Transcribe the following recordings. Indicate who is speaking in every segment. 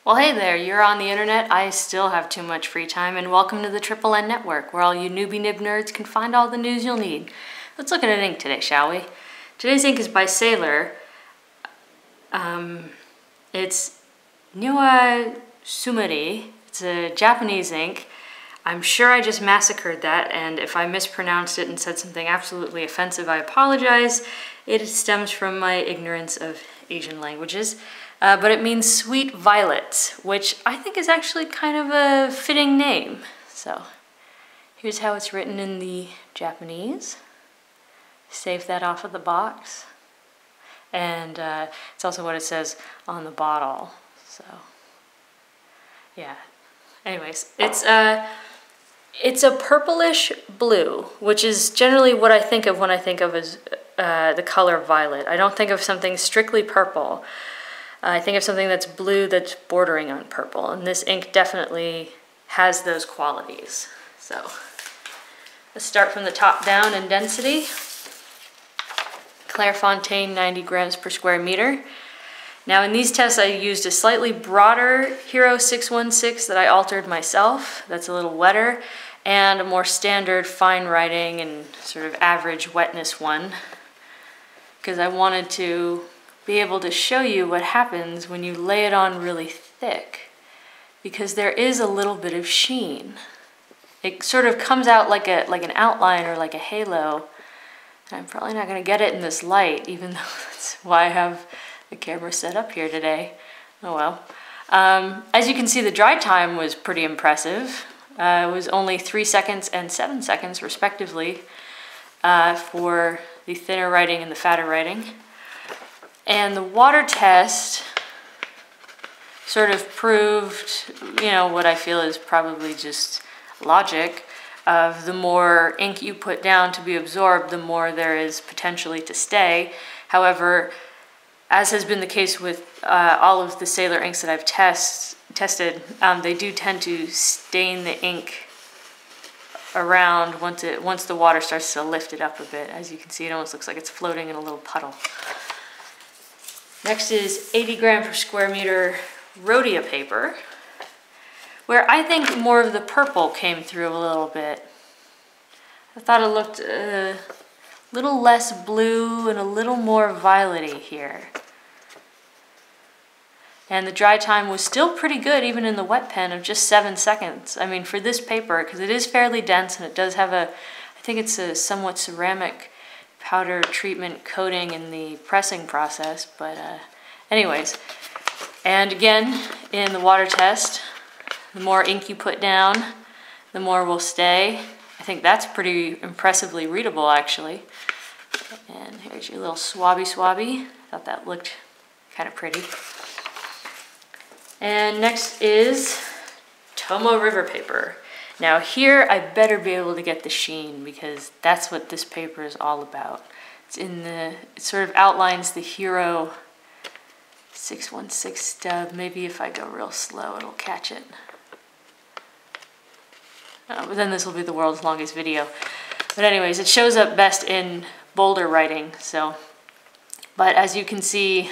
Speaker 1: Well, hey there, you're on the internet. I still have too much free time, and welcome to the Triple N Network, where all you newbie nib nerds can find all the news you'll need. Let's look at an ink today, shall we? Today's ink is by Sailor. It's Nioi Sumire. It's a Japanese ink. I'm sure I just massacred that, and if I mispronounced it and said something absolutely offensive, I apologize. It stems from my ignorance of Asian languages. But it means sweet violet, which I think is actually kind of a fitting name. So here's how it's written in the Japanese. Save that off of the box. And it's also what it says on the bottle. So yeah. Anyways, it's a purplish blue, which is generally what I think of when I think of as the color violet. I don't think of something strictly purple. I think of something that's blue that's bordering on purple, and this ink definitely has those qualities. So let's start from the top down in density. Clairefontaine 90 grams per square meter. Now in these tests I used a slightly broader Hero 616 that I altered myself, that's a little wetter, and a more standard fine writing and sort of average wetness one, because I wanted to be able to show you what happens when you lay it on really thick, because there is a little bit of sheen. It sort of comes out like an outline or like a halo, and I'm probably not going to get it in this light, even though that's why I have the camera set up here today. Oh well. As you can see, the dry time was pretty impressive. It was only 3 seconds and 7 seconds respectively for the thinner writing and the fatter writing. And the water test sort of proved, you know, what I feel is probably just logic of the more ink you put down to be absorbed, the more there is potentially to stay. However, as has been the case with all of the Sailor inks that I've tested, they do tend to stain the ink around once the water starts to lift it up a bit. As you can see, it almost looks like it's floating in a little puddle. Next is 80 gram per square meter Rhodia paper, where I think more of the purple came through a little bit. I thought it looked a little less blue and a little more violet-y here. And the dry time was still pretty good, even in the wet pen, of just 7 seconds. I mean, for this paper, because it is fairly dense and it does have I think it's a somewhat ceramic powder treatment coating in the pressing process, but anyways. And again, in the water test, the more ink you put down, the more will stay. I think that's pretty impressively readable, actually. And here's your little swabby. Thought that looked kind of pretty. And next is Tomo river paper. Now here I better be able to get the sheen, because that's what this paper is all about. It sort of outlines the Hero 616 stub. Maybe if I go real slow it'll catch it. But then this will be the world's longest video. But anyways, it shows up best in bolder writing. But as you can see,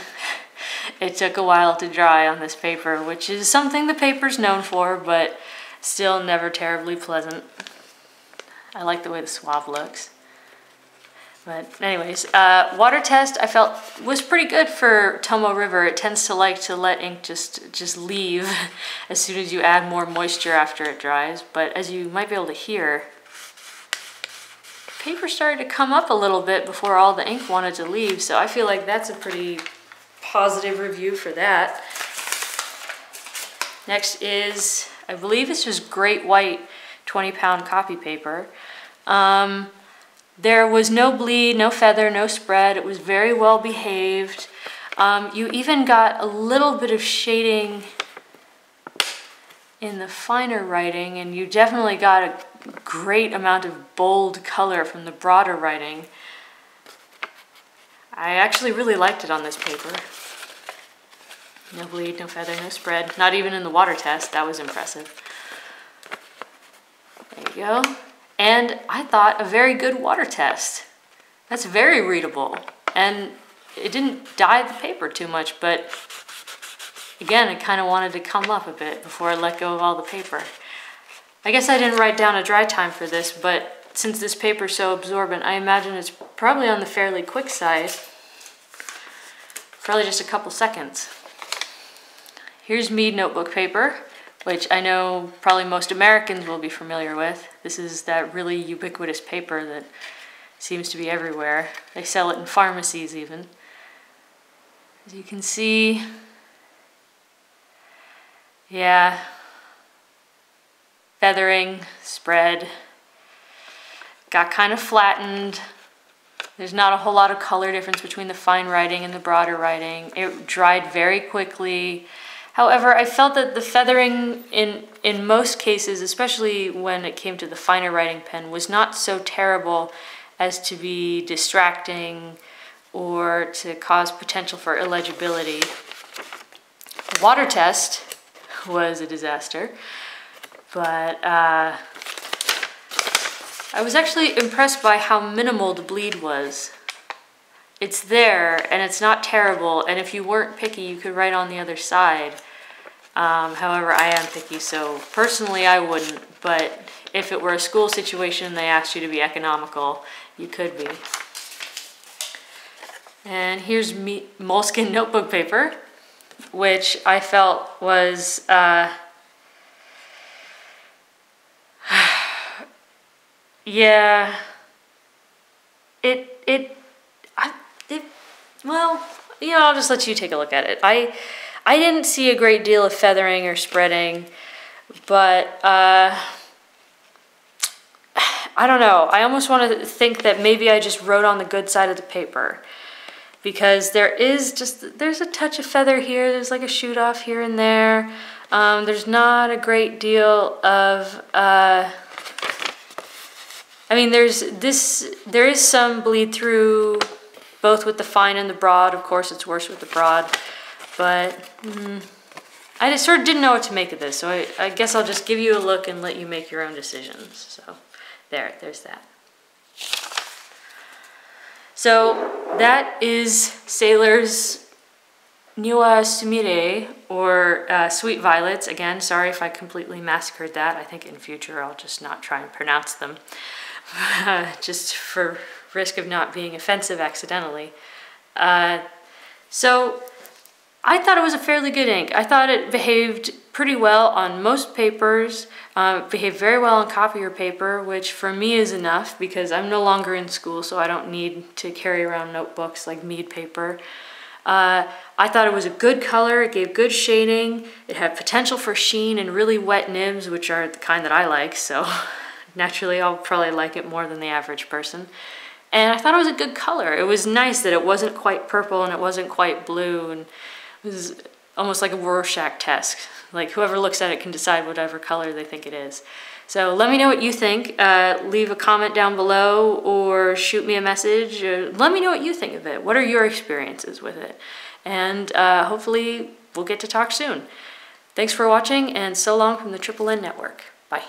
Speaker 1: it took a while to dry on this paper, which is something the paper's known for, but still never terribly pleasant. I like the way the swab looks. But anyways, water test I felt was pretty good for Tomo River. It tends to like to let ink just leave as soon as you add more moisture after it dries. But as you might be able to hear, the paper started to come up a little bit before all the ink wanted to leave. So I feel like that's a pretty positive review for that. Next is, I believe this was Great White 20-pound copy paper. There was no bleed, no feather, no spread. It was very well behaved. You even got a little bit of shading in the finer writing, and you definitely got a great amount of bold color from the broader writing. I actually really liked it on this paper. No bleed, no feather, no spread. Not even in the water test. That was impressive. There you go. And I thought a very good water test. That's very readable. And it didn't dye the paper too much, but again, it kind of wanted to come up a bit before I let go of all the paper. I guess I didn't write down a dry time for this, but since this paper is so absorbent, I imagine it's probably on the fairly quick side. Probably just a couple seconds. Here's Mead notebook paper, which I know probably most Americans will be familiar with. This is that really ubiquitous paper that seems to be everywhere. They sell it in pharmacies even. As you can see, yeah, feathering, spread, got kind of flattened. There's not a whole lot of color difference between the fine writing and the broader writing. It dried very quickly. However, I felt that the feathering in most cases, especially when it came to the finer writing pen, was not so terrible as to be distracting or to cause potential for illegibility. The water test was a disaster, but I was actually impressed by how minimal the bleed was. It's there, and it's not terrible, and if you weren't picky, you could write on the other side. However, I am picky, so personally I wouldn't, but if it were a school situation and they asked you to be economical, you could be. And here's Moleskine notebook paper, which I felt was yeah, well, you know, I'll just let you take a look at it. I didn't see a great deal of feathering or spreading, but I don't know. I almost want to think that maybe I just wrote on the good side of the paper, because there's a touch of feather here. There's like a shoot off here and there. There's not a great deal of I mean, there is some bleed through, both with the fine and the broad. Of course, it's worse with the broad, but I just sort of didn't know what to make of this, so I guess I'll just give you a look and let you make your own decisions. So there's that. So that is Sailor's Nioi Sumire, or Sweet Violets. Again, sorry if I completely massacred that. I think in future I'll just not try and pronounce them. Just for risk of not being offensive accidentally. So I thought it was a fairly good ink. I thought it behaved pretty well on most papers. It behaved very well on copier paper, which for me is enough because I'm no longer in school, so I don't need to carry around notebooks like Mead paper. I thought it was a good color. It gave good shading. It had potential for sheen and really wet nibs, which are the kind that I like, so naturally I'll probably like it more than the average person. And I thought it was a good color. It was nice that it wasn't quite purple and it wasn't quite blue, and it was almost like a Rorschach test. Like whoever looks at it can decide whatever color they think it is. So let me know what you think. Leave a comment down below or shoot me a message. Let me know what you think of it. What are your experiences with it? And hopefully we'll get to talk soon. Thanks for watching, and so long from the Triple N Network. Bye.